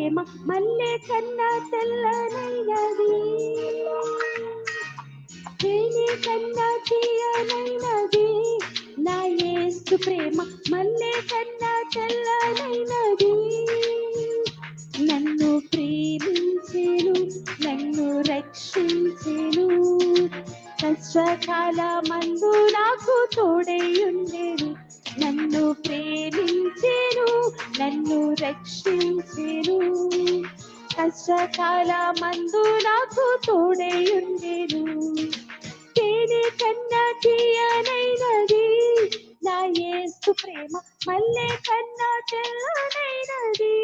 ప్రేమ మల్లె కన్నా తెల్లనైనది, తేనె కన్నా తీయనైనది. నా యేసు ప్రేమ మల్లె కన్నా తెల్లనైనది. నన్ను ప్రేమించెను, నన్ను రక్షించెను, కష్టకాల మందు నాకు తోడై ఉండెను. నన్ను ప్రేమించెను, నన్ను రక్షించెను, కష్టకాల మందు నాకు తోడై ఉండెను. తేనె కన్నా తీయనైనది, నా యేసు ప్రేమ మల్లె కన్నా తెల్లనైనది.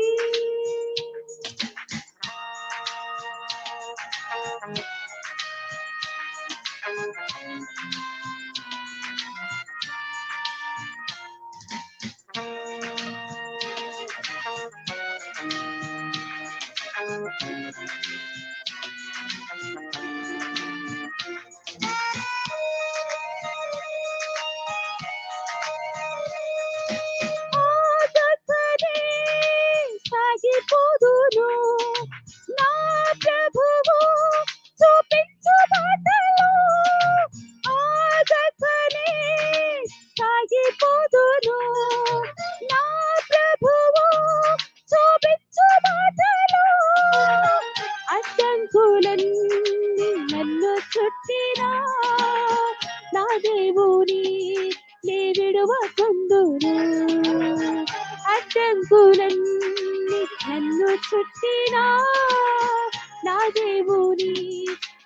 సాగిపోదును నా ప్రభువు చూపించు బాటలో, ఆగకనే సాగిపోదును నా ప్రభువు చూపించు బాటలో. అడ్డంకులన్నీ నన్ను చుట్టినా నా దేవుని నీ విడువకుందును. అడ్డంకులన్నీ నన్ను చుట్టినా నా దేవుని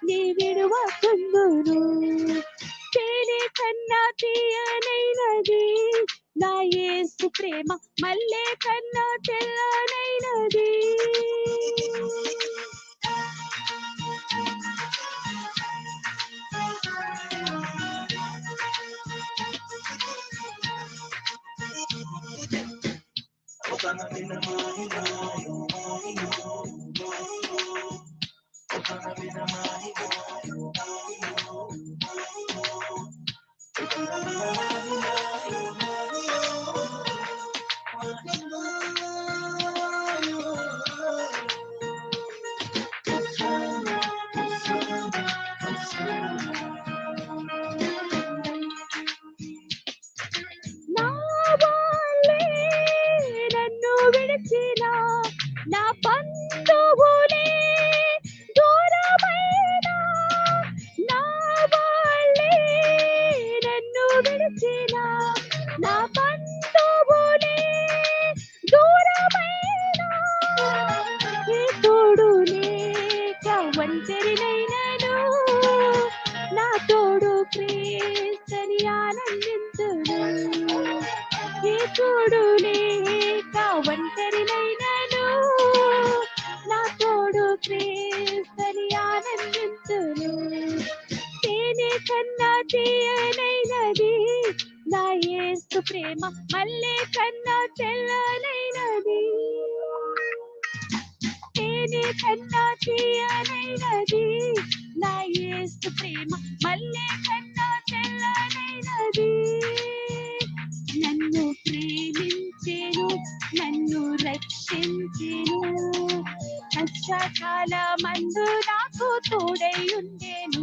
నీ విడువకుందును. తేనె కన్నా తీయనైనది, నా యేసు ప్రేమ మల్లె కన్నా తెల్లనైనది. నా వాళ్ళే నన్ను విడిచిన, నా బంధువులే దూరమైన, నా వాళ్ళే నన్ను విడిచిన, నా బంధువులే దూరమైన, ఏ తోడు లేక ఒంటరినైనను నా తోడు క్రీస్తుని ఆనందించును. ఏ తోడు లేక ఒంటరినైనను నా తోడు క్రీస్తుని ఆనందించును. తేనె కన్నా తీయనైనది, నా యేసు ప్రేమ మల్లె కన్నా తెల్లనైనది. తేనె కన్నా తీయనైనది, నా యేసు ప్రేమ మల్లె కన్నా తెల్లనైనది. నన్ను ప్రేమించెను, నన్ను రక్షించెను, కష్టకాల మందు నాకు తోడై ఉండెను.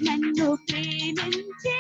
నన్ను ప్రేమించెను,